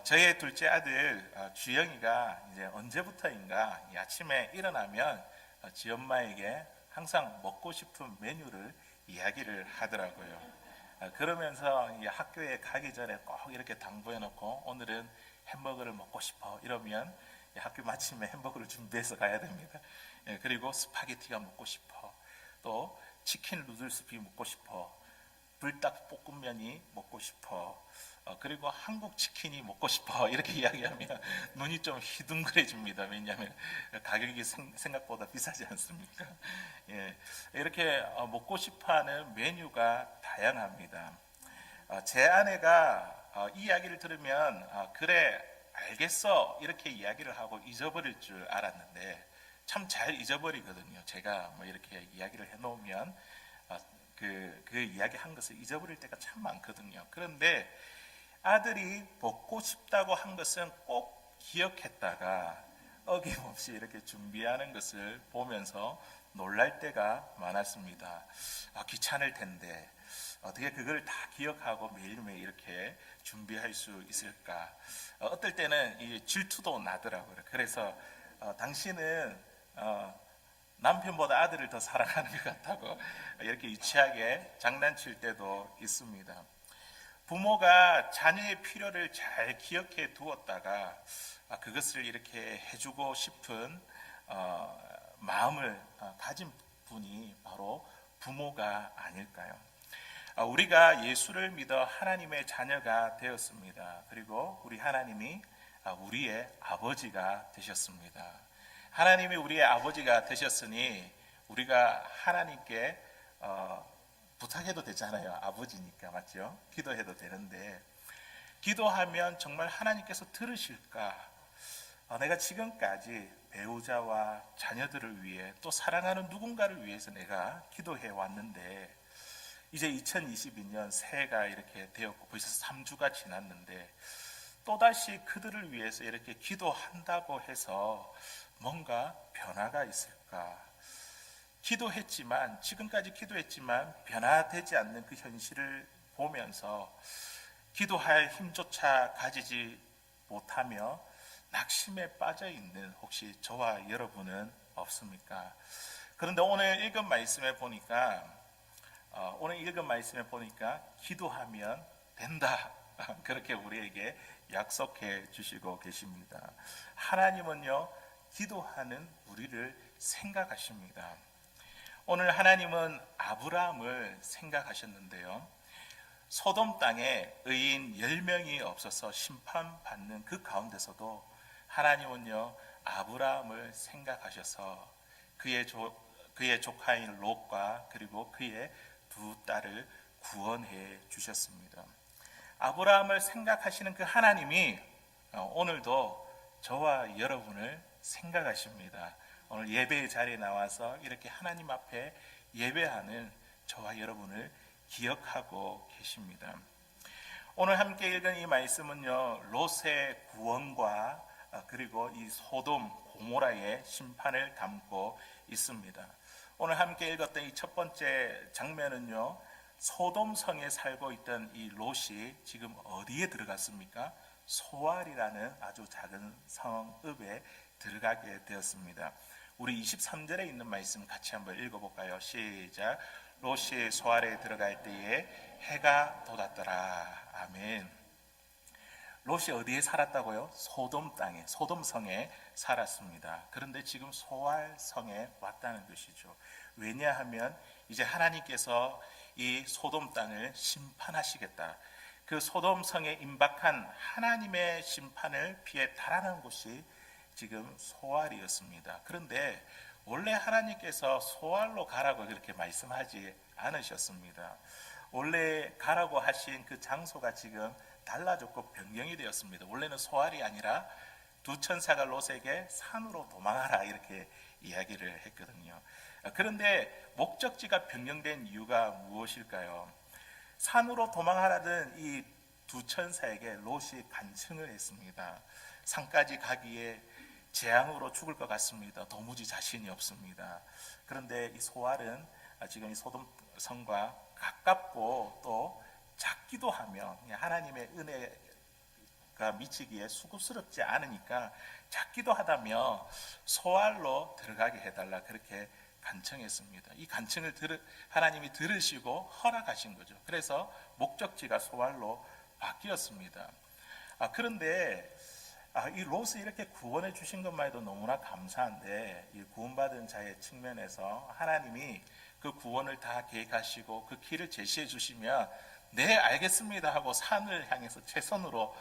저의 둘째 아들 주영이가 이제 언제부터인가 이 아침에 일어나면 지 엄마에게 항상 먹고 싶은 메뉴를 이야기를 하더라고요. 그러면서 이 학교에 가기 전에 꼭 이렇게 당부해 놓고 오늘은 햄버거를 먹고 싶어 이러면 학교 마침에 햄버거를 준비해서 가야 됩니다. 그리고 스파게티가 먹고 싶어, 또 치킨 누들스프 먹고 싶어, 불닭볶음면이 먹고 싶어, 그리고 한국 치킨이 먹고 싶어 이렇게 이야기하면 눈이 좀 희둥그레집니다. 왜냐하면 가격이 생각보다 비싸지 않습니까? 예, 이렇게 먹고 싶어하는 메뉴가 다양합니다. 제 아내가 이 이야기를 들으면 그래 알겠어 이렇게 이야기를 하고 잊어버릴 줄 알았는데 참 잘 잊어버리거든요. 제가 뭐 이렇게 이야기를 해놓으면 그 이야기 한 것을 잊어버릴 때가 참 많거든요. 그런데 아들이 먹고 싶다고 한 것은 꼭 기억했다가 어김없이 이렇게 준비하는 것을 보면서 놀랄 때가 많았습니다. 귀찮을 텐데 어떻게 그걸 다 기억하고 매일매일 이렇게 준비할 수 있을까? 어떨 때는 이 질투도 나더라고요. 그래서 당신은 남편보다 아들을 더 사랑하는 것 같다고 이렇게 유치하게 장난칠 때도 있습니다. 부모가 자녀의 필요를 잘 기억해 두었다가 그것을 이렇게 해주고 싶은 마음을 가진 분이 바로 부모가 아닐까요? 우리가 예수를 믿어 하나님의 자녀가 되었습니다. 그리고 우리 하나님이 우리의 아버지가 되셨습니다. 하나님이 우리의 아버지가 되셨으니 우리가 하나님께 부탁해도 되잖아요. 아버지니까, 맞죠? 기도해도 되는데 기도하면 정말 하나님께서 들으실까? 내가 지금까지 배우자와 자녀들을 위해 또 사랑하는 누군가를 위해서 내가 기도해 왔는데 이제 2022년 새해가 이렇게 되었고 벌써 3주가 지났는데 또다시 그들을 위해서 이렇게 기도한다고 해서 뭔가 변화가 있을까? 기도했지만 지금까지 기도했지만 변화되지 않는 그 현실을 보면서 기도할 힘조차 가지지 못하며 낙심에 빠져 있는 혹시 저와 여러분은 없습니까? 그런데 오늘 읽은 말씀에 보니까 기도하면 된다. 그렇게 우리에게 약속해 주시고 계십니다. 하나님은요, 기도하는 우리를 생각하십니다. 오늘 하나님은 아브라함을 생각하셨는데요. 소돔 땅에 의인 10명이 없어서 심판받는 그 가운데서도 하나님은요, 아브라함을 생각하셔서 그의 조카인 롯과 그리고 그의 두 딸을 구원해 주셨습니다. 아브라함을 생각하시는 그 하나님이 오늘도 저와 여러분을 생각하십니다. 오늘 예배의 자리에 나와서 이렇게 하나님 앞에 예배하는 저와 여러분을 기억하고 계십니다. 오늘 함께 읽은 이 말씀은요, 롯의 구원과 그리고 이 소돔 고모라의 심판을 담고 있습니다. 오늘 함께 읽었던 이 첫 번째 장면은요, 소돔 성에 살고 있던 이 롯이 지금 어디에 들어갔습니까? 소알이라는 아주 작은 성읍에 들어가게 되었습니다. 우리 23절에 있는 말씀 같이 한번 읽어볼까요? 시작. 롯이 소알에 들어갈 때에 해가 돋았더라. 아멘. 롯이 어디에 살았다고요? 소돔 땅에, 소돔 성에 살았습니다. 그런데 지금 소알 성에 왔다는 것이죠. 왜냐하면 이제 하나님께서 이 소돔 땅을 심판하시겠다. 그 소돔 성에 임박한 하나님의 심판을 피해 달아난 곳이 지금 소알이었습니다. 그런데 원래 하나님께서 소알로 가라고 그렇게 말씀하지 않으셨습니다. 원래 가라고 하신 그 장소가 지금 달라졌고 변경이 되었습니다. 원래는 소알이 아니라 두 천사가 롯에게 산으로 도망하라 이렇게 이야기를 했거든요. 그런데 목적지가 변경된 이유가 무엇일까요? 산으로 도망하라던 이 두 천사에게 롯이 간청을 했습니다. 산까지 가기에 재앙으로 죽을 것 같습니다. 도무지 자신이 없습니다. 그런데 이 소알은 지금 이 소돔 성과 가깝고 또 작기도 하며 하나님의 은혜 미치기에 수고스럽지 않으니까 작기도 하다며 소알로 들어가게 해달라 그렇게 간청했습니다. 이 간청을 하나님이 들으시고 허락하신 거죠. 그래서 목적지가 소알로 바뀌었습니다. 그런데 이 롯을 이렇게 구원해 주신 것만 해도 너무나 감사한데, 이 구원받은 자의 측면에서 하나님이 그 구원을 다 계획하시고 그 길을 제시해 주시면 네 알겠습니다 하고 산을 향해서 최선으로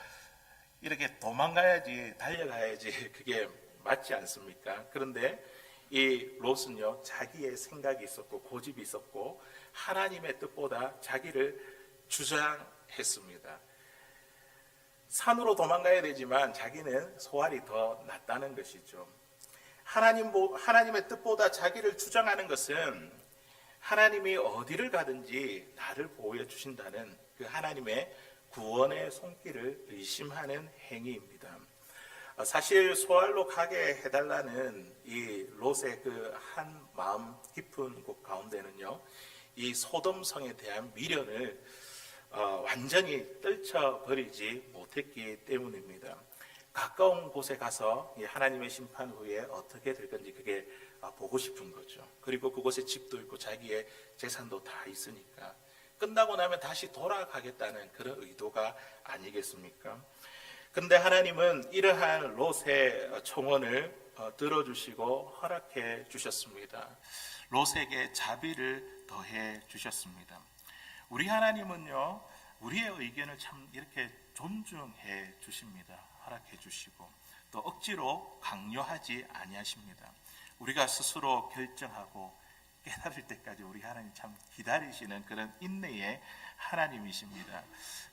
이렇게 도망가야지, 달려가야지, 그게 맞지 않습니까? 그런데 이 롯은요, 자기의 생각이 있었고 고집이 있었고 하나님의 뜻보다 자기를 주장했습니다. 산으로 도망가야 되지만 자기는 소알이 더 낫다는 것이죠. 하나님의 뜻보다 자기를 주장하는 것은 하나님이 어디를 가든지 나를 보호해 주신다는 그 하나님의 구원의 손길을 의심하는 행위입니다. 사실 소알로 가게 해달라는 이 롯의 그 한 마음 깊은 곳 가운데는요, 이 소돔성에 대한 미련을 완전히 떨쳐버리지 못했기 때문입니다. 가까운 곳에 가서 하나님의 심판 후에 어떻게 될 건지 그게 보고 싶은 거죠. 그리고 그곳에 집도 있고 자기의 재산도 다 있으니까 끝나고 나면 다시 돌아가겠다는 그런 의도가 아니겠습니까? 근데 하나님은 이러한 롯의 청원을 들어주시고 허락해 주셨습니다. 롯에게 자비를 더해 주셨습니다. 우리 하나님은요, 우리의 의견을 참 이렇게 존중해 주십니다. 허락해 주시고 또 억지로 강요하지 아니하십니다. 우리가 스스로 결정하고 깨달을 때까지 우리 하나님 참 기다리시는 그런 인내의 하나님이십니다.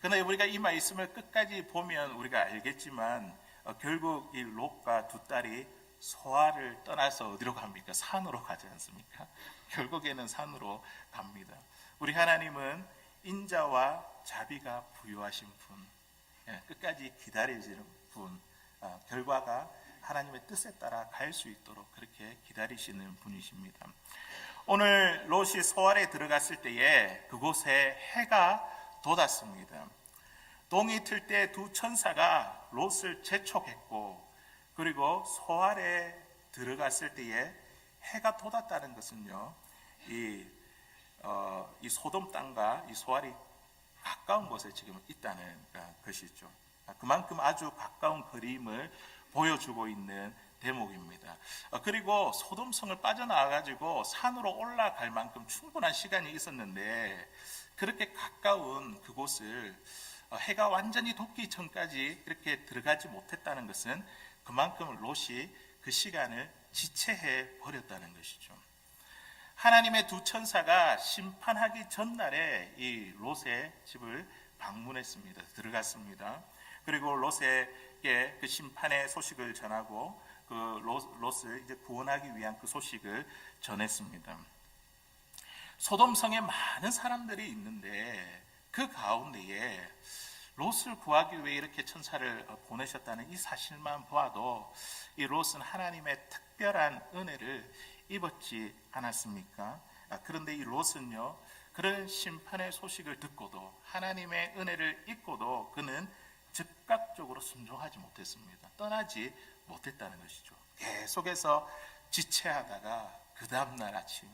그러나 우리가 이 말씀을 끝까지 보면 우리가 알겠지만 결국 이 롯과 두 딸이 소알을 떠나서 어디로 갑니까? 산으로 가지 않습니까? 결국에는 산으로 갑니다. 우리 하나님은 인자와 자비가 부유하신 분, 끝까지 기다리시는 분, 결과가 하나님의 뜻에 따라 갈 수 있도록 그렇게 기다리시는 분이십니다. 오늘 롯이 소알에 들어갔을 때에 그곳에 해가 돋았습니다. 동이 틀 때 두 천사가 롯을 재촉했고, 그리고 소알에 들어갔을 때에 해가 돋았다는 것은요, 이 소돔 땅과 이 소알이 가까운 곳에 지금 있다는 것이죠. 그만큼 아주 가까운 그림을 보여주고 있는 대목입니다. 그리고 소돔성을 빠져나와가지고 산으로 올라갈 만큼 충분한 시간이 있었는데 그렇게 가까운 그곳을 해가 완전히 돋기 전까지 이렇게 들어가지 못했다는 것은 그만큼 롯이 그 시간을 지체해 버렸다는 것이죠. 하나님의 두 천사가 심판하기 전날에 이 롯의 집을 방문했습니다. 들어갔습니다. 그리고 롯에게 그 심판의 소식을 전하고 그 롯을 이제 구원하기 위한 그 소식을 전했습니다. 소돔성에 많은 사람들이 있는데 그 가운데에 롯을 구하기 위해 이렇게 천사를 보내셨다는 이 사실만 보아도 이 롯은 하나님의 특별한 은혜를 입었지 않았습니까? 그런데 이 롯은요, 그런 심판의 소식을 듣고도 하나님의 은혜를 입고도 그는 즉각적으로 순종하지 못했습니다. 떠나지 못했다는 것이죠. 계속해서 지체하다가 그 다음날 아침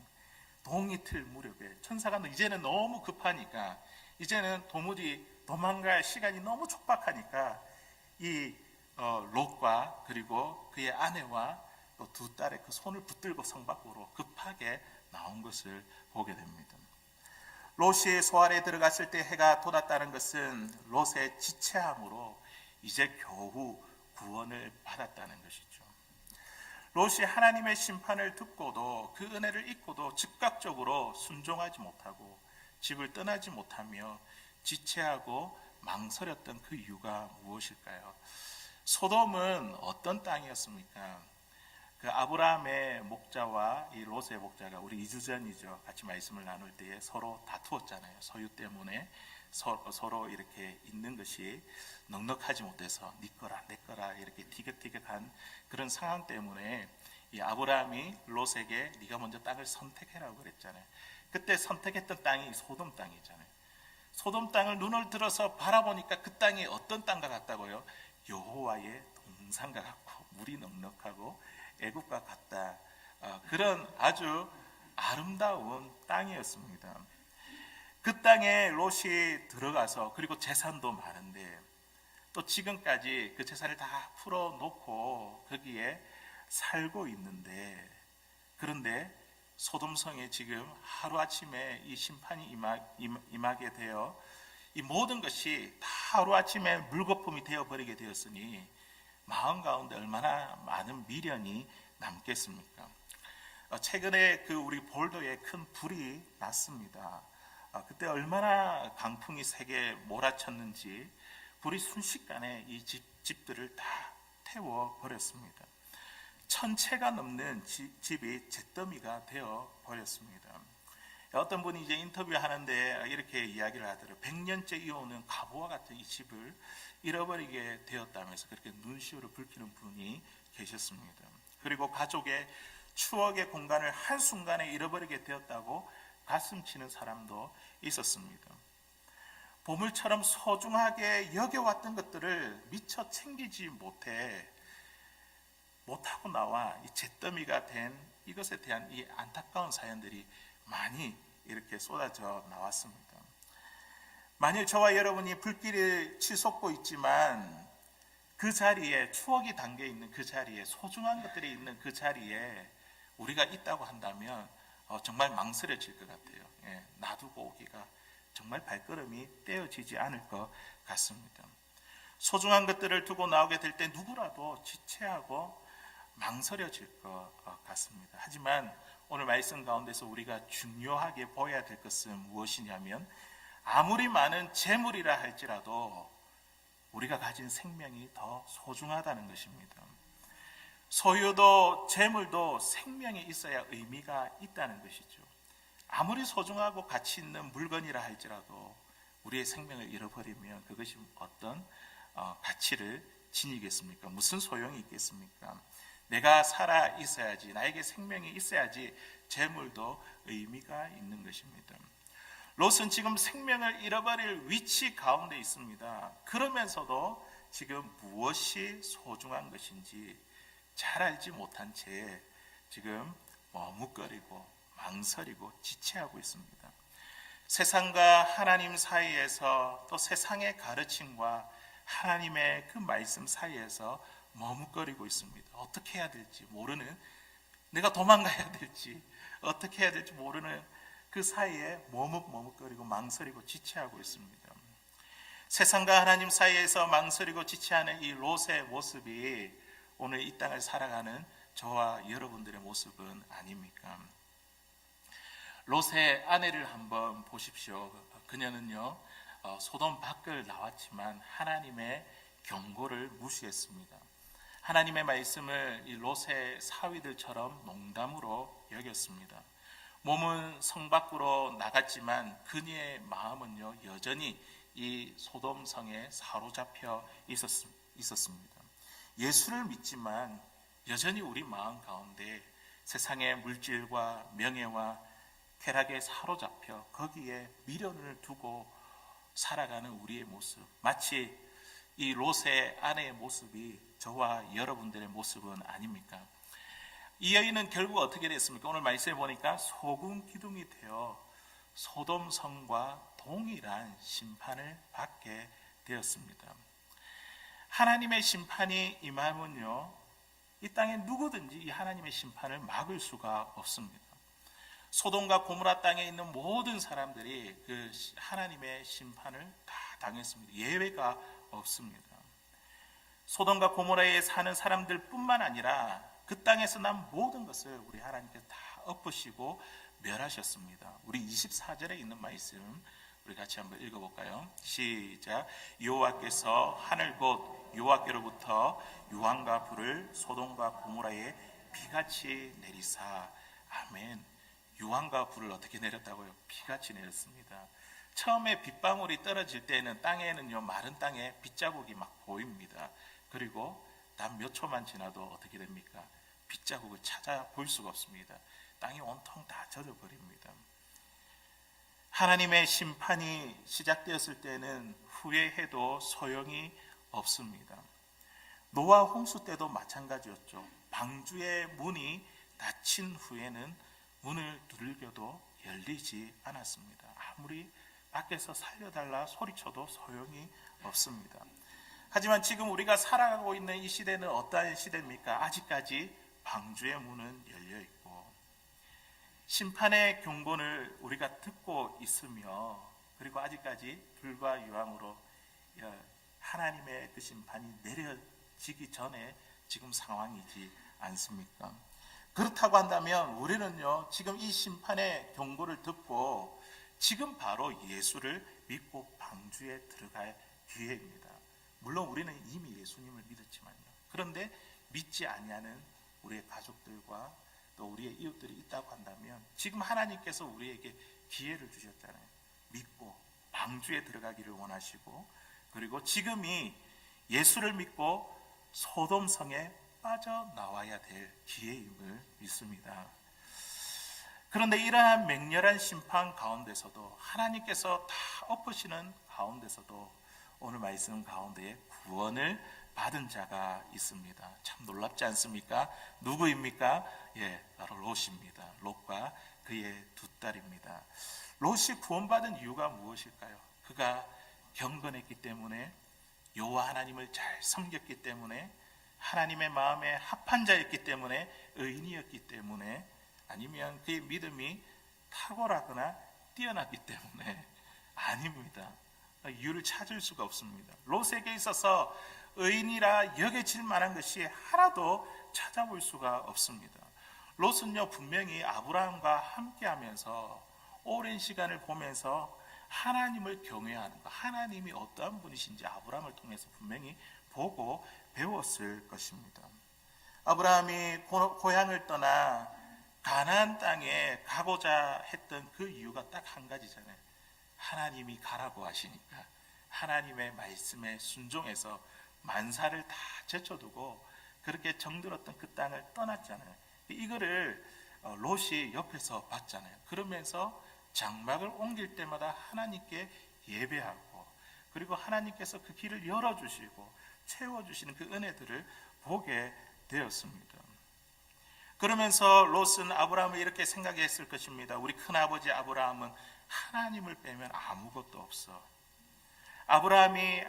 동이 틀 무렵에 천사가 이제는 너무 급하니까, 이제는 도무지 도망갈 시간이 너무 촉박하니까 이 롯과 그리고 그의 아내와 또 두 딸의 그 손을 붙들고 성 밖으로 급하게 나온 것을 보게 됩니다. 롯이 소알에 들어갔을 때 해가 돋았다는 것은 롯의 지체함으로 이제 겨우 구원을 받았다는 것이죠. 롯이 하나님의 심판을 듣고도 그 은혜를 잊고도 즉각적으로 순종하지 못하고 집을 떠나지 못하며 지체하고 망설였던 그 이유가 무엇일까요? 소돔은 어떤 땅이었습니까? 그 아브라함의 목자와 이 롯의 목자가 우리 2주 전이죠. 같이 말씀을 나눌 때에 서로 다투었잖아요. 소유 때문에 서로 이렇게 있는 것이 넉넉하지 못해서 네 거라 내 거라 이렇게 티격태격한 그런 상황 때문에 이 아브라함이 롯에게 네가 먼저 땅을 선택해라고 그랬잖아요. 그때 선택했던 땅이 소돔 땅이잖아요. 소돔 땅을 눈을 들어서 바라보니까 그 땅이 어떤 땅과 같다고요? 여호와의 동산과 같고 물이 넉넉하고 애굽과 같다. 그런 아주 아름다운 땅이었습니다. 그 땅에 롯이 들어가서, 그리고 재산도 많은데 또 지금까지 그 재산을 다 풀어놓고 거기에 살고 있는데, 그런데 소돔성에 지금 하루아침에 이 심판이 임하게 되어 이 모든 것이 다 하루아침에 물거품이 되어버리게 되었으니 마음 가운데 얼마나 많은 미련이 남겠습니까? 최근에 우리 볼도에 큰 불이 났습니다. 그때 얼마나 강풍이 세게 몰아쳤는지 불이 순식간에 이 집들을 다 태워버렸습니다. 1000채가 넘는 집이 잿더미가 되어 버렸습니다. 어떤 분이 이제 인터뷰하는데 이렇게 이야기를 하더라고요. 100년째 이어오는 가보와 같은 이 집을 잃어버리게 되었다면서 그렇게 눈시울을 붉히는 분이 계셨습니다. 그리고 가족의 추억의 공간을 한순간에 잃어버리게 되었다고 가슴 치는 사람도 있었습니다. 보물처럼 소중하게 여겨왔던 것들을 미처 챙기지 못하고 나와 이 잿더미가 된 이것에 대한 이 안타까운 사연들이 많이 이렇게 쏟아져 나왔습니다. 만일 저와 여러분이 불길을 치솟고 있지만 그 자리에 추억이 담겨 있는 그 자리에 소중한 것들이 있는 그 자리에 우리가 있다고 한다면 정말 망설여질 것 같아요. 놔두고 오기가 정말 발걸음이 떼어지지 않을 것 같습니다. 소중한 것들을 두고 나오게 될 때 누구라도 지체하고 망설여질 것 같습니다. 하지만 오늘 말씀 가운데서 우리가 중요하게 보아야 될 것은 무엇이냐면, 아무리 많은 재물이라 할지라도 우리가 가진 생명이 더 소중하다는 것입니다. 소유도 재물도 생명이 있어야 의미가 있다는 것이죠. 아무리 소중하고 가치 있는 물건이라 할지라도 우리의 생명을 잃어버리면 그것이 어떤 가치를 지니겠습니까? 무슨 소용이 있겠습니까? 내가 살아 있어야지, 나에게 생명이 있어야지 재물도 의미가 있는 것입니다. 롯은 지금 생명을 잃어버릴 위치 가운데 있습니다. 그러면서도 지금 무엇이 소중한 것인지 잘 알지 못한 채 지금 머뭇거리고 망설이고 지체하고 있습니다. 세상과 하나님 사이에서, 또 세상의 가르침과 하나님의 그 말씀 사이에서 머뭇거리고 있습니다. 어떻게 해야 될지 모르는, 내가 도망가야 될지 어떻게 해야 될지 모르는 그 사이에 머뭇거리고 망설이고 지체하고 있습니다. 세상과 하나님 사이에서 망설이고 지체하는 이 롯의 모습이 오늘 이 땅을 살아가는 저와 여러분들의 모습은 아닙니까? 롯의 아내를 한번 보십시오. 그녀는요, 소돔 밖을 나왔지만 하나님의 경고를 무시했습니다. 하나님의 말씀을 이 롯의 사위들처럼 농담으로 여겼습니다. 몸은 성 밖으로 나갔지만 그녀의 마음은요, 여전히 이 소돔 성에 사로잡혀 있었습니다. 예수를 믿지만 여전히 우리 마음 가운데 세상의 물질과 명예와 쾌락에 사로잡혀 거기에 미련을 두고 살아가는 우리의 모습, 마치 이 롯의 아내의 모습이 저와 여러분들의 모습은 아닙니까? 이 여인은 결국 어떻게 됐습니까? 오늘 말씀해 보니까 소금 기둥이 되어 소돔 성과 동일한 심판을 받게 되었습니다. 하나님의 심판이 임하면요, 이 땅에 누구든지 이 하나님의 심판을 막을 수가 없습니다. 소돔과 고모라 땅에 있는 모든 사람들이 그 하나님의 심판을 다 당했습니다. 예외가 없습니다. 소돔과 고모라에 사는 사람들 뿐만 아니라 그 땅에서 난 모든 것을 우리 하나님께서 다 엎으시고 멸하셨습니다. 우리 24절에 있는 말씀 우리 같이 한번 읽어볼까요? 시작. 여호와께서 하늘 곧 여호와께로부터 유황과 불을 소돔과 고모라에 비같이 내리사. 아멘. 유황과 불을 어떻게 내렸다고요? 비같이 내렸습니다. 처음에 빗방울이 떨어질 때는 땅에는요, 마른 땅에 빗자국이 막 보입니다. 그리고 단 몇 초만 지나도 어떻게 됩니까? 빗자국을 찾아볼 수가 없습니다. 땅이 온통 다 젖어버립니다. 하나님의 심판이 시작되었을 때는 후회해도 소용이 없습니다. 노아 홍수 때도 마찬가지였죠. 방주의 문이 닫힌 후에는 문을 두들겨도 열리지 않았습니다. 아무리 밖에서 살려달라 소리쳐도 소용이 없습니다. 하지만 지금 우리가 살아가고 있는 이 시대는 어떠한 시대입니까? 아직까지 방주의 문은 열려 있고 심판의 경고를 우리가 듣고 있으며, 그리고 아직까지 불과 유황으로 하나님의 그 심판이 내려지기 전에 지금 상황이지 않습니까? 그렇다고 한다면 우리는요, 지금 이 심판의 경고를 듣고 지금 바로 예수를 믿고 방주에 들어갈 기회입니다. 물론 우리는 이미 예수님을 믿었지만요. 그런데 믿지 아니하는 우리의 가족들과 또 우리의 이웃들이 있다고 한다면 지금 하나님께서 우리에게 기회를 주셨잖아요. 믿고 방주에 들어가기를 원하시고, 그리고 지금이 예수를 믿고 소돔성에 빠져나와야 될 기회임을 믿습니다. 그런데 이러한 맹렬한 심판 가운데서도 하나님께서 다 엎으시는 가운데서도 오늘 말씀 가운데에 구원을 받은 자가 있습니다. 참 놀랍지 않습니까? 누구입니까? 바로 롯입니다. 롯과 그의 두 딸입니다. 롯이 구원받은 이유가 무엇일까요? 그가 경건했기 때문에, 여호와 하나님을 잘 섬겼기 때문에, 하나님의 마음에 합한 자였기 때문에, 의인이었기 때문에, 아니면 그의 믿음이 탁월하거나 뛰어났기 때문에? 아닙니다. 이유를 찾을 수가 없습니다. 롯에게 있어서 의인이라 여겨질 만한 것이 하나도 찾아볼 수가 없습니다. 롯은요, 분명히 아브라함과 함께하면서 오랜 시간을 보면서 하나님을 경외하는 것, 하나님이 어떠한 분이신지 아브라함을 통해서 분명히 보고 배웠을 것입니다. 아브라함이 고향을 떠나 가나안 땅에 가고자 했던 그 이유가 딱 한 가지잖아요. 하나님이 가라고 하시니까 하나님의 말씀에 순종해서 만사를 다 제쳐두고 그렇게 정들었던 그 땅을 떠났잖아요. 이거를 롯이 옆에서 봤잖아요. 그러면서 장막을 옮길 때마다 하나님께 예배하고, 그리고 하나님께서 그 길을 열어주시고 채워주시는 그 은혜들을 보게 되었습니다. 그러면서 롯은 아브라함을 이렇게 생각했을 것입니다. 우리 큰아버지 아브라함은 하나님을 빼면 아무것도 없어. 아브라함이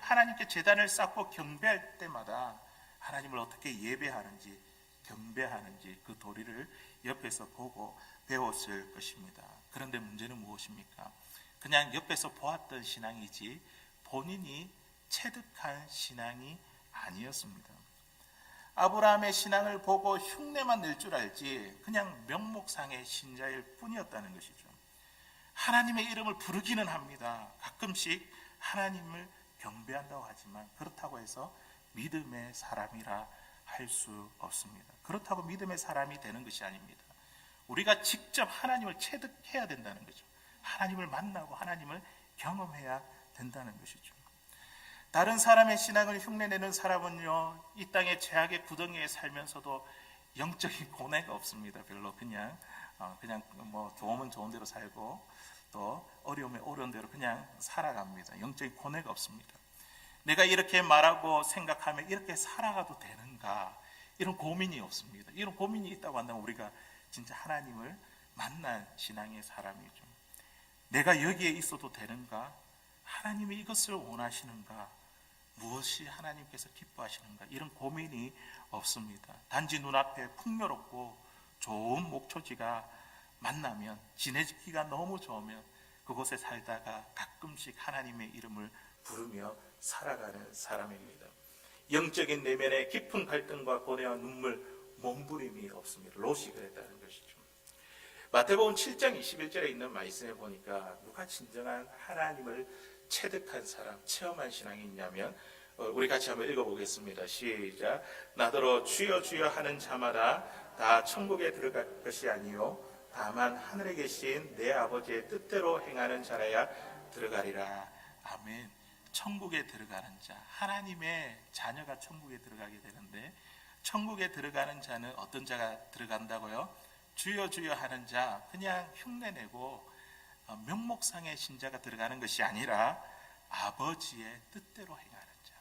하나님께 제단을 쌓고 경배할 때마다 하나님을 어떻게 예배하는지 경배하는지 그 도리를 옆에서 보고 배웠을 것입니다. 그런데 문제는 무엇입니까? 그냥 옆에서 보았던 신앙이지 본인이 체득한 신앙이 아니었습니다. 아브라함의 신앙을 보고 흉내만 낼 줄 알지 그냥 명목상의 신자일 뿐이었다는 것이죠. 하나님의 이름을 부르기는 합니다. 가끔씩 하나님을 경배한다고 하지만 그렇다고 해서 믿음의 사람이라 할 수 없습니다. 그렇다고 믿음의 사람이 되는 것이 아닙니다. 우리가 직접 하나님을 체득해야 된다는 거죠. 하나님을 만나고 하나님을 경험해야 된다는 것이죠. 다른 사람의 신앙을 흉내내는 사람은요, 이 땅의 죄악의 구덩이에 살면서도 영적인 고뇌가 없습니다. 별로 그냥 뭐 좋으면 좋은 대로 살고 또 어려우면 어려운 대로 그냥 살아갑니다. 영적인 고뇌가 없습니다. 내가 이렇게 말하고 생각하면 이렇게 살아가도 되는가, 이런 고민이 없습니다. 이런 고민이 있다고 한다면 우리가 진짜 하나님을 만난 신앙의 사람이죠. 내가 여기에 있어도 되는가? 하나님이 이것을 원하시는가? 무엇이 하나님께서 기뻐하시는가? 이런 고민이 없습니다. 단지 눈앞에 풍요롭고 좋은 목초지가 만나면, 지내기가 너무 좋으면 그곳에 살다가 가끔씩 하나님의 이름을 부르며 살아가는 사람입니다. 영적인 내면의 깊은 갈등과 고뇌와 눈물, 몸부림이 없습니다. 롯이 그랬다는 것이죠. 마태복음 7장 21절에 있는 말씀에 보니까 누가 진정한 하나님을 체득한 사람, 체험한 신앙이 있냐면 우리 같이 한번 읽어보겠습니다. 시작. 나더러 주여 주여 하는 자마다 다 천국에 들어갈 것이 아니요 다만 하늘에 계신 내 아버지의 뜻대로 행하는 자라야 들어가리라. 아멘. 천국에 들어가는 자, 하나님의 자녀가 천국에 들어가게 되는데, 천국에 들어가는 자는 어떤 자가 들어간다고요? 주여 주여 하는 자, 그냥 흉내내고 명목상의 신자가 들어가는 것이 아니라 아버지의 뜻대로 행하는 자,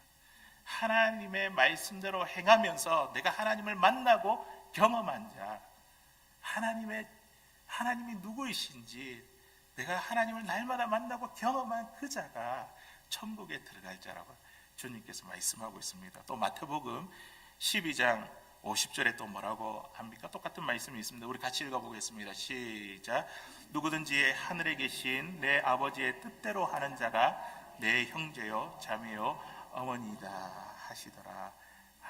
하나님의 말씀대로 행하면서 내가 하나님을 만나고 경험한 자, 하나님이 누구이신지 내가 하나님을 날마다 만나고 경험한 그 자가 천국에 들어갈 자라고 주님께서 말씀하고 있습니다. 또 마태복음 12장 50절에 또 뭐라고 합니까? 똑같은 말씀이 있습니다. 우리 같이 읽어보겠습니다. 시작. 누구든지 하늘에 계신 내 아버지의 뜻대로 하는 자가 내 형제요 자매요 어머니다 하시더라.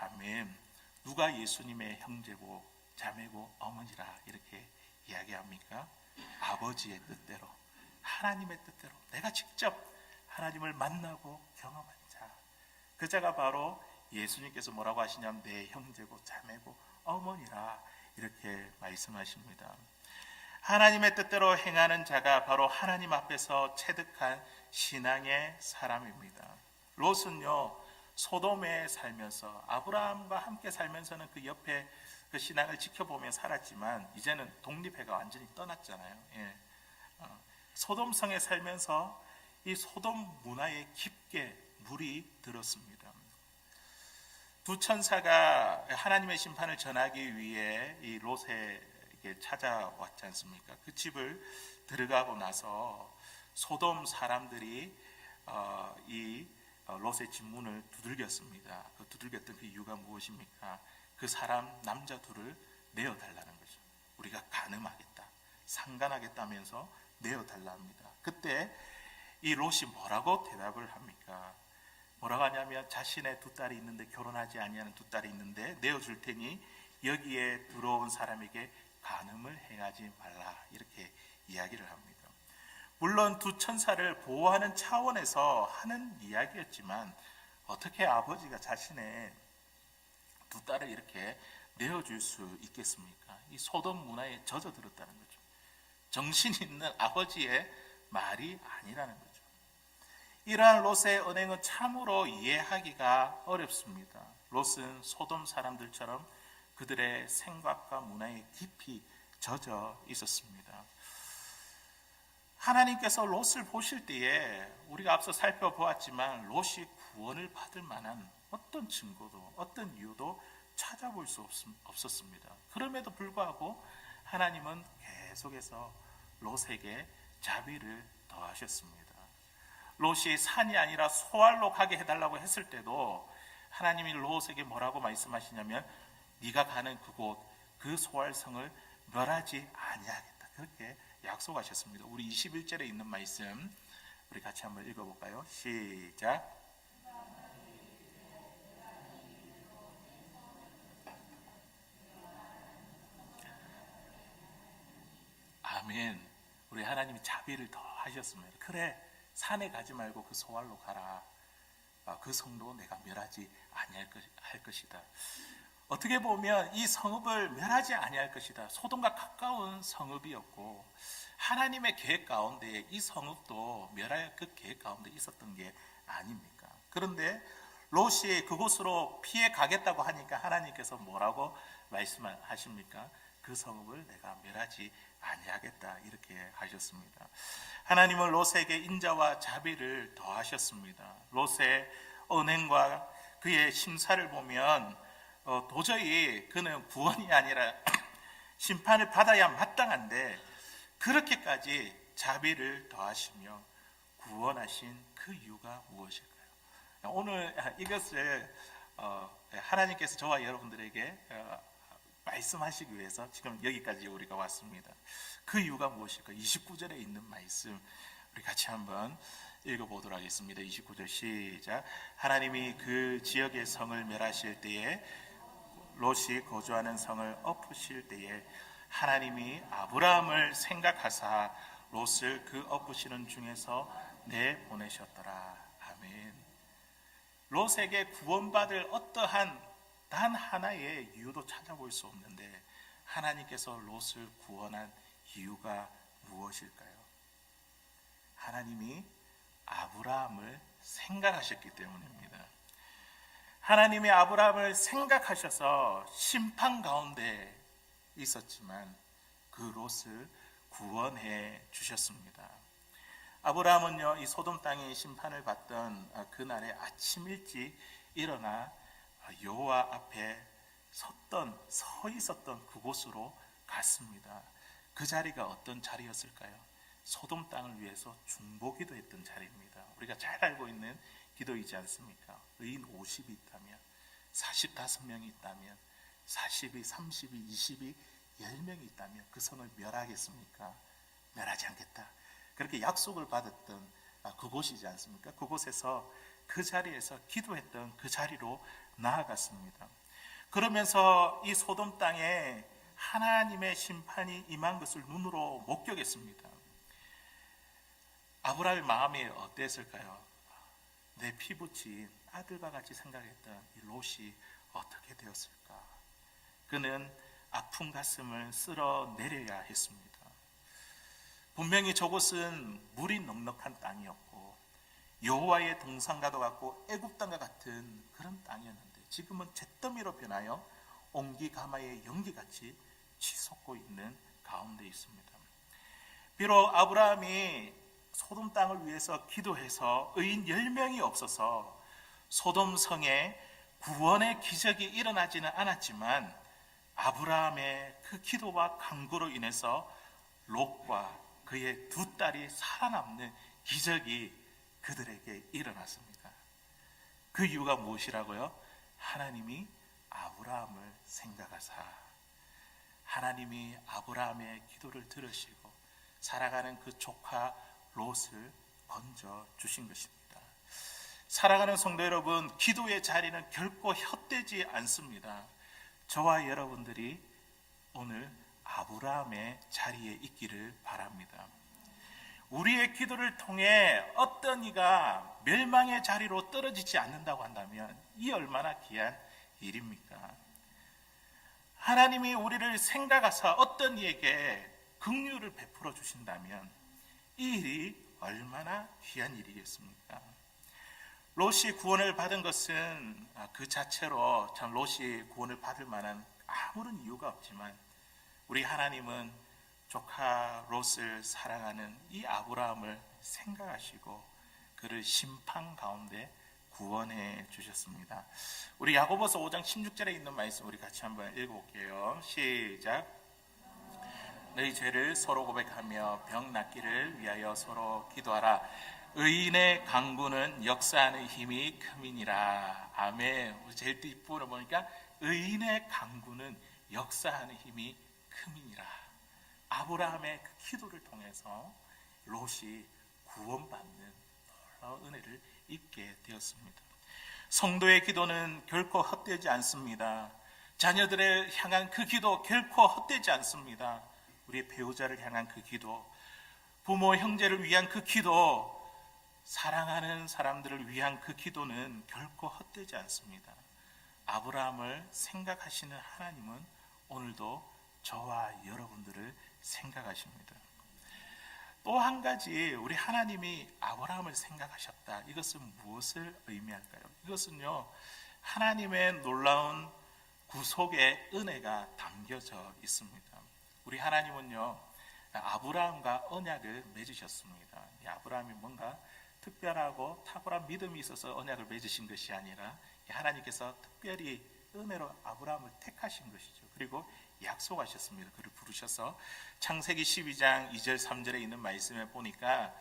아멘. 누가 예수님의 형제고 자매고 어머니라 이렇게 이야기합니까? 아버지의 뜻대로, 하나님의 뜻대로 내가 직접 하나님을 만나고 경험한 자, 그 자가 바로 예수님께서 뭐라고 하시냐면 내 형제고 자매고 어머니라 이렇게 말씀하십니다. 하나님의 뜻대로 행하는 자가 바로 하나님 앞에서 체득한 신앙의 사람입니다. 롯은요 소돔에 살면서 아브라함과 함께 살면서는 그 옆에 그 신앙을 지켜보며 살았지만 이제는 독립해가 완전히 떠났잖아요. 예. 소돔성에 살면서 이 소돔 문화에 깊게 물이 들었습니다. 두 천사가 하나님의 심판을 전하기 위해 이 롯에게 찾아왔지 않습니까? 그 집을 들어가고 나서 소돔 사람들이 이 롯의 집 문을 두들겼습니다. 그 두들겼던 그 이유가 무엇입니까? 그 사람 남자 둘을 내어달라는 거죠. 우리가 간음하겠다, 상간하겠다면서 내어달라 합니다. 그때 이 롯이 뭐라고 대답을 합니까? 뭐라고 하냐면 자신의 두 딸이 있는데 결혼하지 아니하는 두 딸이 있는데 내어줄 테니 여기에 들어온 사람에게 간음을 행하지 말라 이렇게 이야기를 합니다. 물론 두 천사를 보호하는 차원에서 하는 이야기였지만 어떻게 아버지가 자신의 두 딸을 이렇게 내어줄 수 있겠습니까? 이 소돔 문화에 젖어들었다는 거죠. 정신 있는 아버지의 말이 아니라는 거죠. 이러한 롯의 언행은 참으로 이해하기가 어렵습니다. 롯은 소돔 사람들처럼 그들의 생각과 문화에 깊이 젖어 있었습니다. 하나님께서 롯을 보실 때에 우리가 앞서 살펴보았지만 롯이 구원을 받을 만한 어떤 증거도 어떤 이유도 찾아볼 수 없었습니다. 그럼에도 불구하고 하나님은 계속해서 롯에게 자비를 더하셨습니다. 롯이 산이 아니라 소알로 가게 해달라고 했을 때도 하나님이 롯에게 뭐라고 말씀하시냐면 네가 가는 그곳 그 소알성을 멸하지 아니하겠다 그렇게 약속하셨습니다. 우리 21절에 있는 말씀 우리 같이 한번 읽어볼까요? 시작. 아멘. 우리 하나님이 자비를 더 하셨습니다. 그래 산에 가지 말고 그 소알로 가라. 그 성도 내가 멸하지 아니할 것이다. 어떻게 보면 이 성읍을 멸하지 아니할 것이다. 소돔과 가까운 성읍이었고 하나님의 계획 가운데 이 성읍도 멸할 그 계획 가운데 있었던 게 아닙니까? 그런데 롯이 그곳으로 피해 가겠다고 하니까 하나님께서 뭐라고 말씀하십니까? 그 성읍을 내가 멸하지 아니하겠다 이렇게 하셨습니다. 하나님은 롯에게 인자와 자비를 더하셨습니다. 롯의 언행과 그의 심사를 보면 도저히 그는 구원이 아니라 심판을 받아야 마땅한데 그렇게까지 자비를 더하시며 구원하신 그 이유가 무엇일까요? 오늘 이것을 하나님께서 저와 여러분들에게 말씀하시기 위해서 지금 여기까지 우리가 왔습니다. 그 이유가 무엇일까요? 29절에 있는 말씀 우리 같이 한번 읽어보도록 하겠습니다. 29절 시작. 하나님이 그 지역의 성을 멸하실 때에 롯이 거주하는 성을 엎으실 때에 하나님이 아브라함을 생각하사 롯을 그 엎으시는 중에서 내보내셨더라. 아멘. 롯에게 구원받을 어떠한 단 하나의 이유도 찾아볼 수 없는데 하나님께서 롯을 구원한 이유가 무엇일까요? 하나님이 아브라함을 생각하셨기 때문입니다. 하나님이 아브라함을 생각하셔서 심판 가운데 있었지만 그 롯을 구원해 주셨습니다. 아브라함은요 이 소돔 땅이 심판을 받던 그날에 아침 일찍 일어나 여호와 앞에 서 있었던 그곳으로 갔습니다. 그 자리가 어떤 자리였을까요? 소돔 땅을 위해서 중보기도했던 자리입니다. 우리가 잘 알고 있는 기도이지 않습니까? 의인 50이 있다면, 45명이 있다면, 40이, 30이, 20이, 10명이 있다면 그 성을 멸하겠습니까? 멸하지 않겠다. 그렇게 약속을 받았던 그곳이지 않습니까? 그곳에서 그 자리에서 기도했던 그 자리로 나아갔습니다. 그러면서 이 소돔 땅에 하나님의 심판이 임한 것을 눈으로 목격했습니다. 아브라함의 마음이 어땠을까요? 내 피부친 아들과 같이 생각했던 이 롯이 어떻게 되었을까? 그는 아픈 가슴을 쓸어내려야 했습니다. 분명히 저곳은 물이 넉넉한 땅이었고 여호와의 동산과도 같고 애굽 땅과 같은 그런 땅이었는데 지금은 잿더미로 변하여 옹기가마의 연기같이 치솟고 있는 가운데 있습니다. 비록 아브라함이 소돔 땅을 위해서 기도해서 의인 10명이 없어서 소돔 성에 구원의 기적이 일어나지는 않았지만 아브라함의 그 기도와 간구로 인해서 롯과 그의 두 딸이 살아남는 기적이 그들에게 일어났습니다. 그 이유가 무엇이라고요? 하나님이 아브라함을 생각하사 하나님이 아브라함의 기도를 들으시고 살아가는 그 조카 롯을 건져 주신 것입니다. 사랑하는 성도 여러분, 기도의 자리는 결코 헛되지 않습니다. 저와 여러분들이 오늘 아브라함의 자리에 있기를 바랍니다. 우리의 기도를 통해 어떤 이가 멸망의 자리로 떨어지지 않는다고 한다면 이 얼마나 귀한 일입니까? 하나님이 우리를 생각하사 어떤 이에게 긍휼을 베풀어 주신다면 이 일이 얼마나 귀한 일이겠습니까? 롯이 구원을 받은 것은 그 자체로 참 롯이 구원을 받을 만한 아무런 이유가 없지만 우리 하나님은 조카 롯을 사랑하는 이 아브라함을 생각하시고 그를 심판 가운데 구원해 주셨습니다. 우리 야고보서 5장 16절에 있는 말씀 우리 같이 한번 읽어볼게요. 시작. 너희 죄를 서로 고백하며 병 낫기를 위하여 서로 기도하라. 의인의 간구는 역사하는 힘이 큼이니라. 아멘. 제일 뒷부분을 보니까 의인의 간구는 역사하는 힘이 큼이니라. 아브라함의 그 기도를 통해서 롯이 구원받는 놀라운 은혜를 입게 되었습니다. 성도의 기도는 결코 헛되지 않습니다. 자녀들을 향한 그 기도 결코 헛되지 않습니다. 우리 배우자를 향한 그 기도, 부모 형제를 위한 그 기도, 사랑하는 사람들을 위한 그 기도는 결코 헛되지 않습니다. 아브라함을 생각하시는 하나님은 오늘도 저와 여러분들을 생각하십니다. 또 한 가지 우리 하나님이 아브라함을 생각하셨다. 이것은 무엇을 의미할까요? 이것은요, 하나님의 놀라운 구속의 은혜가 담겨져 있습니다. 우리 하나님은요, 아브라함과 언약을 맺으셨습니다. 아브라함이 뭔가 특별하고 탁월한 믿음이 있어서 언약을 맺으신 것이 아니라 하나님께서 특별히 은혜로 아브라함을 택하신 것이죠. 그리고 약속하셨습니다. 그를 부르셔서 창세기 12장 2절 3절에 있는 말씀에 보니까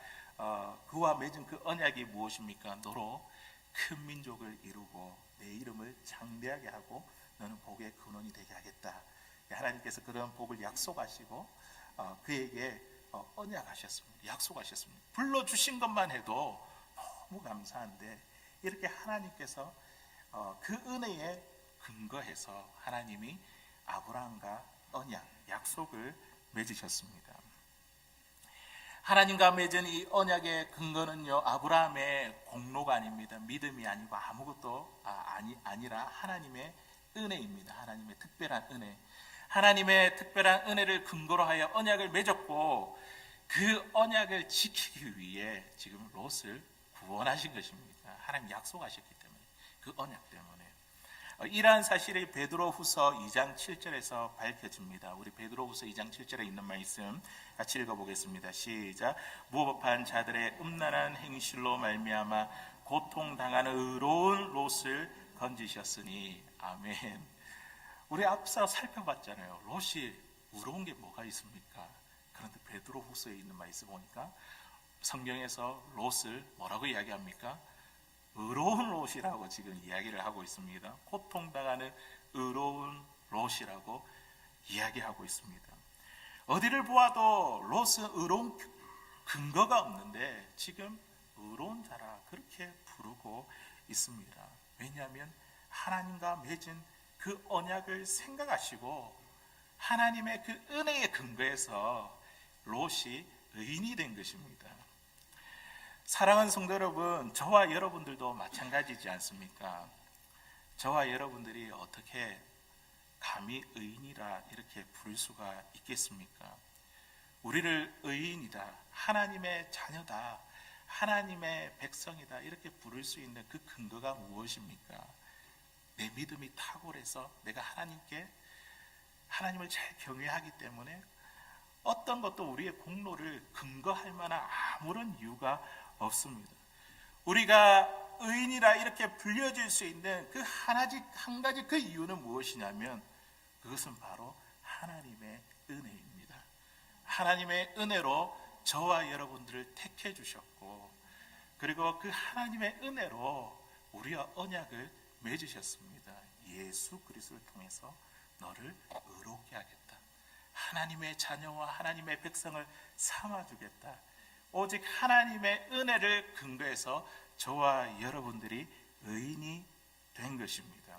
그와 맺은 그 언약이 무엇입니까? 너로 큰 민족을 이루고 내 이름을 장대하게 하고 너는 복의 근원이 되게 하겠다. 하나님께서 그런 복을 약속하시고 그에게 언약하셨습니다. 약속하셨습니다. 불러주신 것만 해도 너무 감사한데 이렇게 하나님께서 그 은혜에 근거해서 하나님이 아브라함과 언약, 약속을 맺으셨습니다. 하나님과 맺은 이 언약의 근거는요, 아브라함의 공로가 아닙니다. 믿음이 아니고 아무것도 아니라 하나님의 은혜입니다. 하나님의 특별한 은혜. 하나님의 특별한 은혜를 근거로 하여 언약을 맺었고 그 언약을 지키기 위해 지금 롯을 구원하신 것입니다. 하나님 약속하셨기 때문에, 그 언약 때문에. 이러한 사실이 베드로후서 2장 7절에서 밝혀집니다. 우리 베드로후서 2장 7절에 있는 말씀 같이 읽어보겠습니다. 시작. 무법한 자들의 음란한 행실로 말미암아 고통당하는 의로운 롯을 건지셨으니 아멘. 우리 앞서 살펴봤잖아요. 롯이 의로운 게 뭐가 있습니까? 그런데 베드로후서에 있는 말씀 보니까 성경에서 롯을 뭐라고 이야기합니까? 의로운 롯이라고 지금 이야기를 하고 있습니다. 고통당하는 의로운 롯이라고 이야기하고 있습니다. 어디를 보아도 롯은 의로운 근거가 없는데 지금 의로운 자라 그렇게 부르고 있습니다. 왜냐하면 하나님과 맺은 그 언약을 생각하시고 하나님의 그 은혜의 근거에서 롯이 의인이 된 것입니다. 사랑하는 성도 여러분, 저와 여러분들도 마찬가지지 않습니까? 저와 여러분들이 어떻게 감히 의인이라 이렇게 부를 수가 있겠습니까? 우리를 의인이다, 하나님의 자녀다, 하나님의 백성이다 이렇게 부를 수 있는 그 근거가 무엇입니까? 내 믿음이 탁월해서 내가 하나님을 잘 경외하기 때문에 어떤 것도 우리의 공로를 근거할 만한 아무런 이유가 없습니다. 우리가 의인이라 이렇게 불려질 수 있는 그 한 가지 그 이유는 무엇이냐면 그것은 바로 하나님의 은혜입니다. 하나님의 은혜로 저와 여러분들을 택해 주셨고 그리고 그 하나님의 은혜로 우리와 언약을 맺으셨습니다. 예수 그리스도를 통해서 너를 의롭게 하겠다. 하나님의 자녀와 하나님의 백성을 삼아주겠다. 오직 하나님의 은혜를 근거해서 저와 여러분들이 의인이 된 것입니다.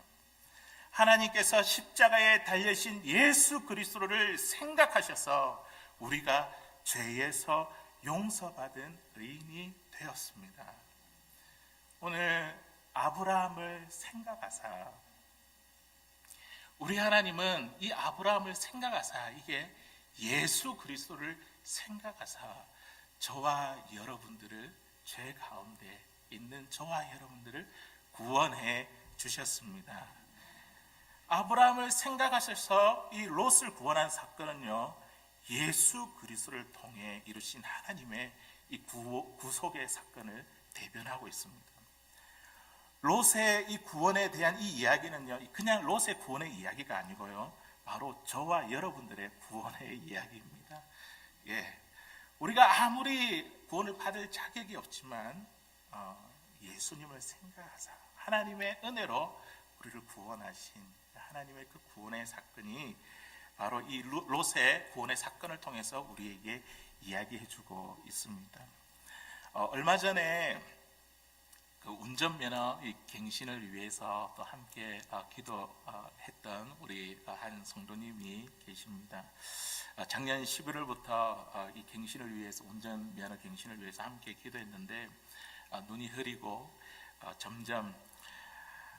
하나님께서 십자가에 달리신 예수 그리스도를 생각하셔서 우리가 죄에서 용서받은 의인이 되었습니다. 오늘 아브라함을 생각하사 우리 하나님은 이 아브라함을 생각하사 이게 예수 그리스도를 생각하사 저와 여러분들을 죄 가운데 있는 저와 여러분들을 구원해 주셨습니다. 아브라함을 생각하셔서 이 롯을 구원한 사건은요, 예수 그리스도를 통해 이루신 하나님의 이 구속의 사건을 대변하고 있습니다. 롯의 이 구원에 대한 이 이야기는요, 그냥 롯의 구원의 이야기가 아니고요, 바로 저와 여러분들의 구원의 이야기입니다. 우리가 아무리 구원을 받을 자격이 없지만 예수님을 생각하사 하나님의 은혜로 우리를 구원하신 하나님의 그 구원의 사건이 바로 이 롯의 구원의 사건을 통해서 우리에게 이야기해주고 있습니다. 얼마 전에 그 운전면허 갱신을 위해서 또 함께 기도했던 우리 한 성도님이 계십니다. 작년 11월부터 이 갱신을 위해서 운전면허 갱신을 위해서 함께 기도했는데 눈이 흐리고 점점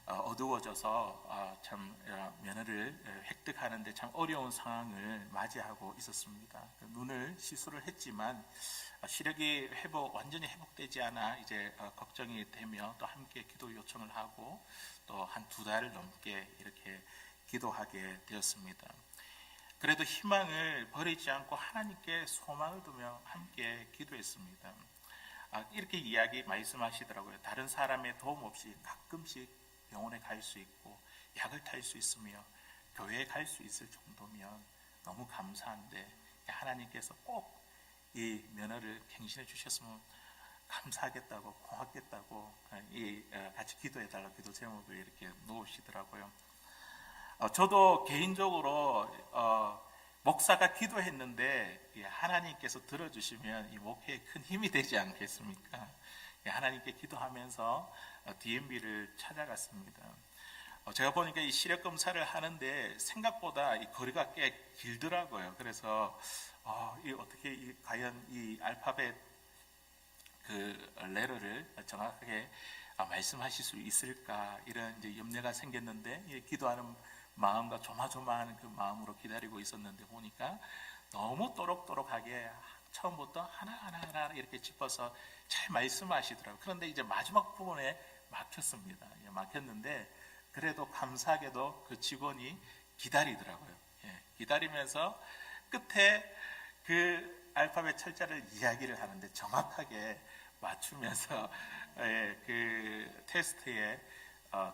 어두워져서 참 면허를 획득하는데 참 어려운 상황을 맞이하고 있었습니다. 눈을 시술을 했지만 시력이 완전히 회복되지 않아 이제 걱정이 되며 또 함께 기도 요청을 하고 또 한 2달 넘게 이렇게 기도하게 되었습니다. 그래도 희망을 버리지 않고 하나님께 소망을 두며 함께 기도했습니다. 이렇게 말씀하시더라고요. 다른 사람의 도움 없이 가끔씩 병원에 갈 수 있고 약을 탈 수 있으며 교회에 갈 수 있을 정도면 너무 감사한데 하나님께서 꼭 이 면허를 갱신해 주셨으면 감사하겠다고 고맙겠다고 같이 기도해달라고 기도 제목을 이렇게 놓으시더라고요. 저도 개인적으로 목사가 기도했는데 하나님께서 들어주시면 이 목회에 큰 힘이 되지 않겠습니까? 하나님께 기도하면서 DMB를 찾아갔습니다. 제가 보니까 이 시력 검사를 하는데 생각보다 이 거리가 꽤 길더라고요. 그래서 어떻게 과연 이 알파벳 그 레터를 정확하게 말씀하실 수 있을까 이런 이제 염려가 생겼는데 기도하는 마음과 조마조마하는 그 마음으로 기다리고 있었는데 보니까 너무 또록또록하게 처음부터 하나하나 이렇게 짚어서 잘 말씀하시더라고요. 그런데 이제 마지막 부분에 막혔습니다. 막혔는데 그래도 감사하게도 그 직원이 기다리더라고요. 기다리면서 끝에 그 알파벳 철자를 이야기를 하는데 정확하게 맞추면서 그 테스트에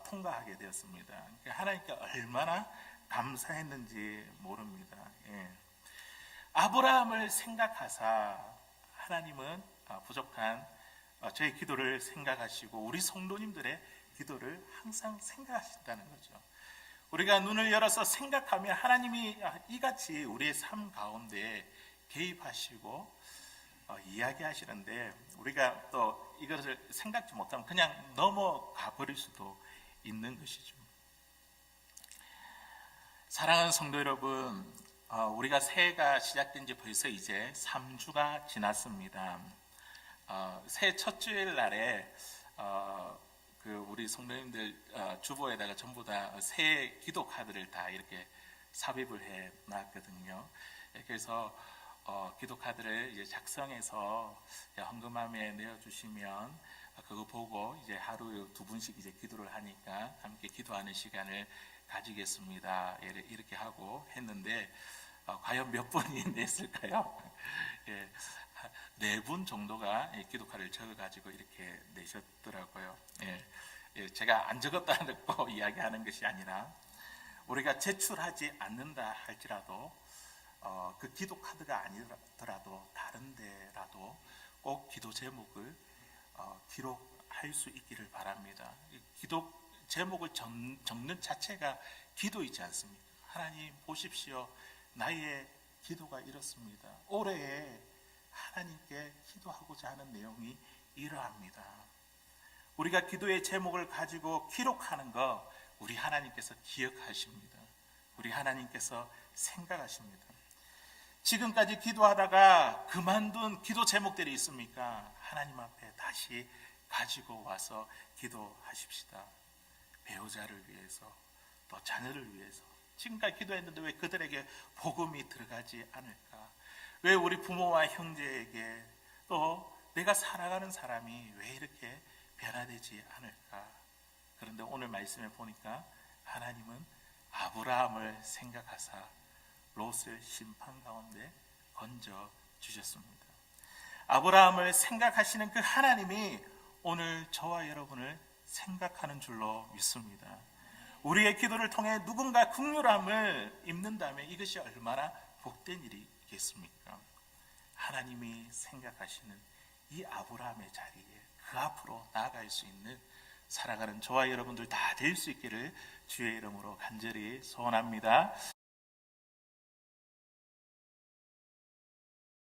통과하게 되었습니다. 그러니까 하나님께 얼마나 감사했는지 모릅니다. 예. 아브라함을 생각하사 하나님은 부족한 저의 기도를 생각하시고 우리 성도님들의 기도를 항상 생각하신다는 거죠. 우리가 눈을 열어서 생각하면 하나님이 이같이 우리의 삶 가운데 개입하시고 이야기하시는데 우리가 또 이것을 생각지 못하면 그냥 넘어가 버릴 수도 있는 것이죠. 사랑하는 성도 여러분, 우리가 새해가 시작된 지 벌써 이제 3주가 지났습니다. 새해 첫 주일 날에 우리 성도님들 주보에다가 전부 다 새해 기도 카드를 다 이렇게 삽입을 해 놨거든요. 그래서 기도 카드를 이제 작성해서 헌금함에 내어주시면 그거 보고 이제 하루 2분씩 이제 기도를 하니까 함께 기도하는 시간을 가지겠습니다. 이렇게 하고 했는데 과연 몇 분이 냈을까요? 예, 4분 정도가 기도 카드를 적어가지고 이렇게 내셨더라고요. 제가 안 적었다는 거 이야기하는 것이 아니라 우리가 제출하지 않는다 할지라도 그 기도 카드가 아니더라도 다른 데라도 꼭 기도 제목을 기록할 수 있기를 바랍니다. 기도 제목을 적는 자체가 기도이지 않습니까? 하나님 보십시오. 나의 기도가 이렇습니다. 올해에 하나님께 기도하고자 하는 내용이 이러합니다. 우리가 기도의 제목을 가지고 기록하는 거 우리 하나님께서 기억하십니다. 우리 하나님께서 생각하십니다. 지금까지 기도하다가 그만둔 기도 제목들이 있습니까? 하나님 앞에 다시 가지고 와서 기도하십시다. 배우자를 위해서, 또 자녀를 위해서. 지금까지 기도했는데 왜 그들에게 복음이 들어가지 않을까? 왜 우리 부모와 형제에게, 또 내가 살아가는 사람이 왜 이렇게 변화되지 않을까? 그런데 오늘 말씀에 보니까 하나님은 아브라함을 생각하사 롯을 심판 가운데 건져 주셨습니다. 아브라함을 생각하시는 그 하나님이 오늘 저와 여러분을 생각하는 줄로 믿습니다. 우리의 기도를 통해 누군가 긍휼함을 입는다면 이것이 얼마나 복된 일이겠습니까? 하나님이 생각하시는 이 아브라함의 자리에 그 앞으로 나아갈 수 있는 살아가는 저와 여러분들 다 될 수 있기를 주의 이름으로 간절히 소원합니다.